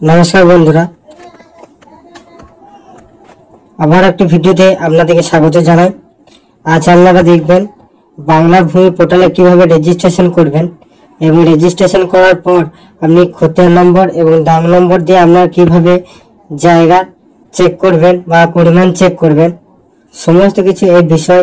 নমস্কার বন্ধুরা, আবার একটি ভিডিওতে আপনাদেরকে স্বাগত জানাই। আজ আপনারা দেখবেন বাংলা ভূমি পোর্টালে কিভাবে রেজিস্ট্রেশন করবেন এবং রেজিস্ট্রেশন করার পর আপনি খতিয়ান নম্বর এবং দাগ নম্বর দিয়ে আপনারা কিভাবে জায়গা চেক করবেন বা পরিমাণ চেক করবেন, সমস্ত কিছু এই বিষয়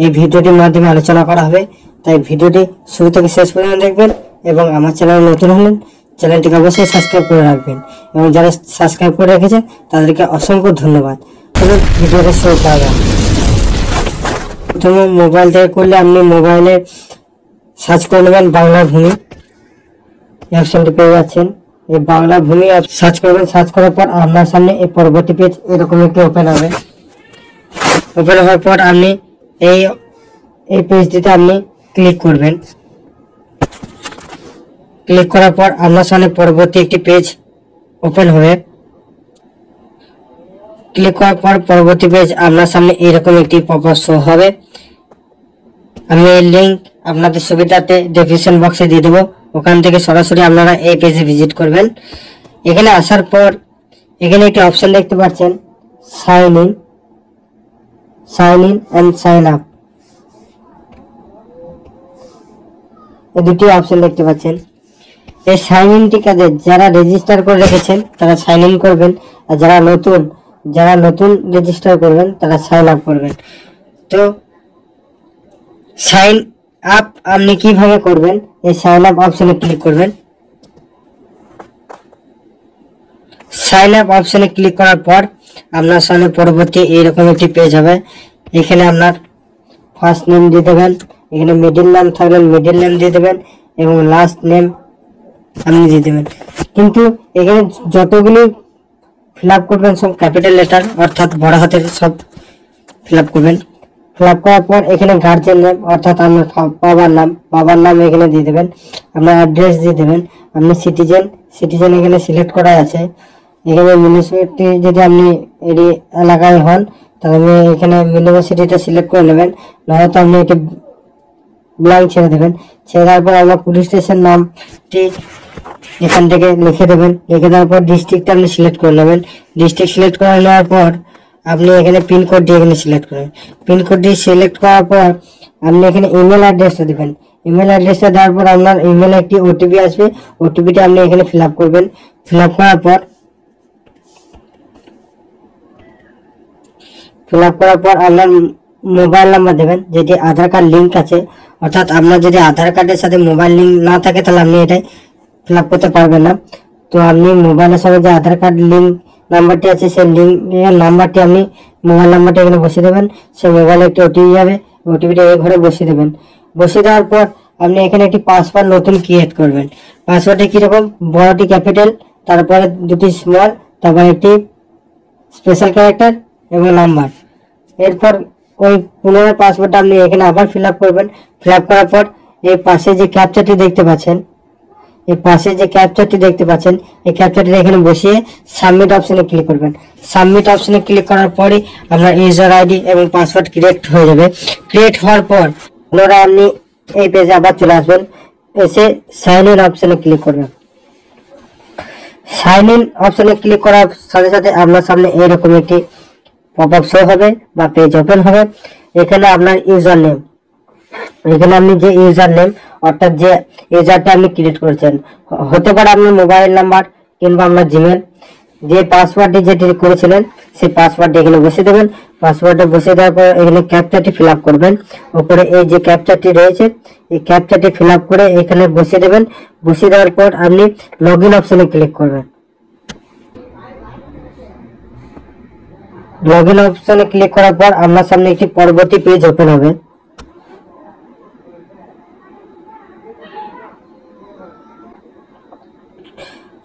এই ভিডিওটির মাধ্যমে আলোচনা করা হবে। তাই ভিডিওটি শুরু থেকে শেষ পর্যন্ত দেখবেন এবং আমার চ্যানেল নতুন হলেন চ্যানেলটিকে অবশ্যই সাবস্ক্রাইব করে রাখবেন এবং যারা সাবস্ক্রাইব করে রেখেছেন তাদেরকে অসংখ্য ধন্যবাদ। তবে ভিডিওটা শুরু করা যাক। প্রথমে মোবাইল থেকে করলে আপনি মোবাইলে সার্চ করে নেবেন বাংলা ভূমি, অপশনটি পেয়ে যাচ্ছেন। এই বাংলা ভূমি সার্চ করবেন। সার্চ করার পর আপনার সামনে এই পরবর্তী পেজ এরকম একটি ওপেন হবে। ওপেন হওয়ার পর আপনি এই পেজটিতে আপনি ক্লিক করবেন। ক্লিক করার পর আপনার সামনে পরবর্তী একটি পেজ ওপেন হবে। ক্লিক করার পর পরবর্তী পেজ আপনার সামনে এরকম একটি পপআপ শো হবে। আমি এই লিংক আপনাদের সুবিধাতে ডেসক্রিপশন বক্সে দিয়ে দেবো, ওখান থেকে সরাসরি আপনারা এই পেজে ভিজিট করবেন। এখানে আসার পর এখানে একটি অপশন দেখতে পাচ্ছেন, sign in and sign up. এই দুটি অপশন দেখতে পাচ্ছেন। এই সাইন ইনটি কাজে যারা রেজিস্টার করে রেখেছেন তারা সাইন ইন করবেন, আর যারা নতুন রেজিস্টার করবেন তারা সাইন আপ করবেন। তো সাইন আপ আপনি কিভাবে করবেন, এই সাইন আপ অপশনে ক্লিক করবেন। সাইন আপ অপশনে ক্লিক করার পর আপনার সামনে পরবর্তী এইরকম একটি পেজ হবে। এখানে আপনার ফার্স্ট নেম দিয়ে দেবেন, এখানে মিডল নেম থাকলে মিডল নেম দিয়ে দেবেন এবং লাস্ট নেম আপনি দিয়ে দেবেন। কিন্তু এখানে যতগুলি ফিল আপ করবেন সব ক্যাপিটাল লেটার অর্থাৎ বড় হাতের সব ফিল আপ করবেন। ফিল আপ করার পর এখানে গার্জেন নেম অর্থাৎ আপনার বাবার নাম এখানে দিয়ে দেবেন। আপনার অ্যাড্রেস দিয়ে দেবেন। আপনি সিটিজেন এখানে সিলেক্ট করা আছে। এখানে মিউনিসিপ্যালিটি যদি আপনি এই এলাকায় হন তাহলে এখানে মিউনিসিপ্যালিটিটা সিলেক্ট করে নেবেন, নয়তো আপনি এটা ব্ল্যাঙ্ক ছেড়ে দেবেন। ছেড়ে দেওয়ার পর আপনার পুলিশ স্টেশন নামটি এখান থেকে লিখে দেবেন। লিখে দেওয়ার পর ডিস্ট্রিক্টটা আপনি সিলেক্ট করে নেবেন। ডিস্ট্রিক্ট সিলেক্ট করে নেওয়ার পর আপনি এখানে পিনকোডটি এখানে সিলেক্ট করবেন। পিনকোডটি সিলেক্ট করার পর আপনি এখানে ইমেল অ্যাড্রেসটা দেবেন। ইমেল অ্যাড্রেসটা দেওয়ার পর আপনার ইমেলে একটি ওটিপি আসবে। ওটিপিটা আপনি এখানে ফিল আপ করবেন। ফিল আপ করার পর আপনার মোবাইল নাম্বার দেবেন, যেটি আধার কার্ড লিঙ্ক আছে। অর্থাৎ আপনার যদি আধার কার্ডের সাথে মোবাইল লিঙ্ক না থাকে তাহলে আপনি এটাই ফিল আপ করতে পারবেন না। তো আপনি মোবাইলের সঙ্গে যে আধার কার্ড লিঙ্ক নাম্বারটি আছে সেই লিঙ্কের নাম্বারটি আপনি মোবাইল নাম্বারটা এখানে বসিয়ে দেবেন। সেই মোবাইলে একটি ওটিপি যাবে, ওটিপিটা এই ঘরে বসিয়ে দেবেন। বসিয়ে দেওয়ার পর আপনি এখানে একটি পাসওয়ার্ড নতুন ক্রিয়েট করবেন। পাসওয়ার্ডটি কীরকম, বড়টি ক্যাপিটাল, তারপরে দুটি স্মল, তারপর একটি স্পেশাল ক্যারেক্টার এবং নাম্বার। এরপর ওই পুনরায় পাসওয়ার্ডটা আপনি এখানে আবার ফিল আপ করবেন। ফিল আপ করার পর এই পাশে যে ক্যাপচারটি দেখতে পাচ্ছেন, এই ক্যাপচারটি এখানে বসিয়ে সাবমিট অপশনে ক্লিক করবেন। সাবমিট অপশনে ক্লিক করার পরে আপনার ইউজার আইডি এবং পাসওয়ার্ড ক্রিয়েট হয়ে যাবে। ক্রিয়েট হওয়ার পর পুনরায় আপনি এই পেজে আবার চলে আসবেন। এসে সাইন ইন অপশনে ক্লিক করবেন। সাইন ইন অপশনে ক্লিক করার সাথে সাথে আপনার সামনে এরকম একটি পপআপ শো হবে বা পেজ ওপেন হবে। এখানে আপনার ইউজার নেম, এখানে আপনি যে ইউজার নেম অর্থাৎ যে ইউজারটা আপনি ক্রিয়েট করেছেন, হতে পারে আপনার মোবাইল নাম্বার কিংবা আপনার জিমেল, যে পাসওয়ার্ডটি যেটি করেছিলেন সেই পাসওয়ার্ডটি এখানে বসিয়ে দেবেন। পাসওয়ার্ডটা বসিয়ে দেওয়ার পর এখানে ক্যাপচারটি ফিল আপ করবেন। উপরে এই যে ক্যাপচারটি রয়েছে এই ক্যাপচারটি ফিল আপ করে এখানে বসিয়ে দেবেন। বসিয়ে দেওয়ার পর আপনি লগ ইন অপশনে ক্লিক করবেন। লগ ইন অপশনে ক্লিক করার পর আপনার সামনে একটি পরবর্তী পেজ ওপেন হবে।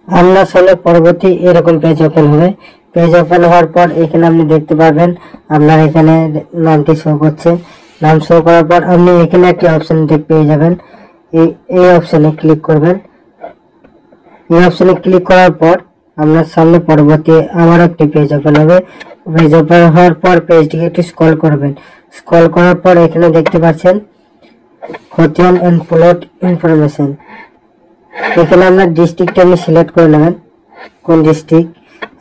আপনার সামনে পরবর্তী এরকম পেজ ওপেন হবে। পেজ ওপেন হওয়ার পর এখানে আপনি দেখতে পাবেন আপনার এখানে নামটি শো করছে। নাম শো করার পর আপনি এখানে একটি অপশন পেয়ে যাবেন। এই অপশনে ক্লিক করবেন। এই অপশনে ক্লিক করার পর আপনার সামনে পরবর্তী আবার একটি পেজ ওপেন হবে। পেজ ওপেন হওয়ার পর পেজটিকে একটু স্ক্রল করবেন। স্ক্রল করার পর এখানে দেখতে পাচ্ছেন খতিয়ান এন্ড প্লট ইনফরমেশন। এখানে আপনার ডিস্ট্রিক্ট আপনি সিলেক্ট করে নেবেন। কোন ডিস্ট্রিক্ট।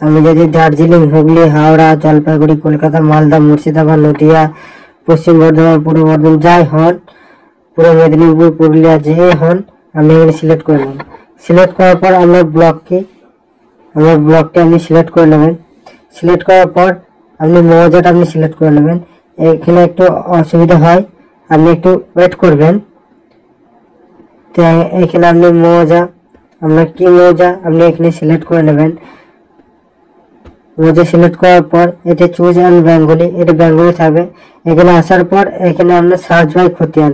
আমি যদি দার্জিলিং, হুগলি, হাওড়া, জলপাইগুড়ি, কলকাতা, মালদা, মুর্শিদাবাদ, নদিয়া, পশ্চিম বর্ধমান, পূর্ব বর্ধমান যাই হন, পূর্ব মেদিনীপুর, পুরুলিয়া যে হন, আমি এখানে সিলেক্ট করে নেব। সিলেক্ট করার পর আমার ব্লকটি আপনি সিলেক্ট করে নেবেন। সিলেক্ট করার পর আপনি মৌজাটা আপনি সিলেক্ট করে নেবেন। এখানে একটু অসুবিধা হয়, আপনি একটু ওয়েট করবেন। তো এখানে আপনি মৌজা, আপনার কি মৌজা আপনি এখানে সিলেক্ট করে নেবেন। মৌজা সিলেক্ট করার পর এটা চুজ অ্যান্ড বেঙ্গলি, এটা বেঙ্গলি থাকবে। এখানে আসার পর এখানে আপনার সার্চ বাই খতিয়ান,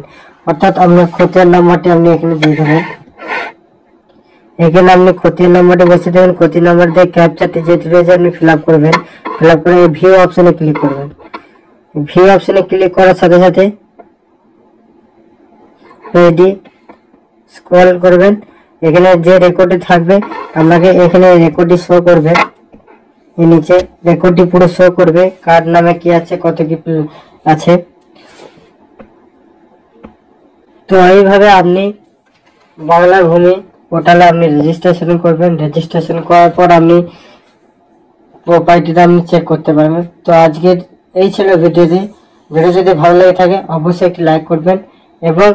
অর্থাৎ আপনার খতিয়ান নাম্বারটি আপনি এখানে দিয়ে দেবেন। এখানে আপনি খতিয়ান নাম্বারটি বসে দেবেন। খতিয়ান নাম্বার দিয়ে ক্যাপচারটি যেটি রয়েছে আপনি ফিল আপ করবেন। ফিল আপ করে ভিউ অপশনে ক্লিক করবেন। ভিউ অপশনে ক্লিক করার সাথে সাথে রেডি স্ক্রল করবেন। এখানে যে রেকর্ডটি থাকবে আপনাকে এখানে রেকর্ডটি শো করবে। এর নিচে রেকর্ডটি পুরো শো করবে, কার নামে কি আছে, কত কি আছে। তো এইভাবে আপনি বাংলা ভূমি পোর্টালে আপনি রেজিস্ট্রেশন করবেন। রেজিস্ট্রেশন করার পর আপনি প্রপার্টিটা আপনি চেক করতে পারবেন। তো আজকের এই ছিল ভিডিওটি। ভিডিও যদি ভালো লেগে থাকে অবশ্যই একটি লাইক করবেন এবং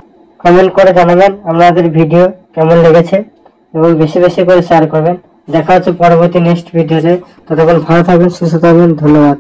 কমেন্ট করে জানাবেন আপনাদের ভিডিও কেমন লেগেছে এবং বেশি বেশি করে শেয়ার করবেন। দেখা হচ্ছে পরবর্তী নেক্সট ভিডিওতে। ততক্ষণ ভালো থাকবেন, সুস্থ থাকবেন। ধন্যবাদ।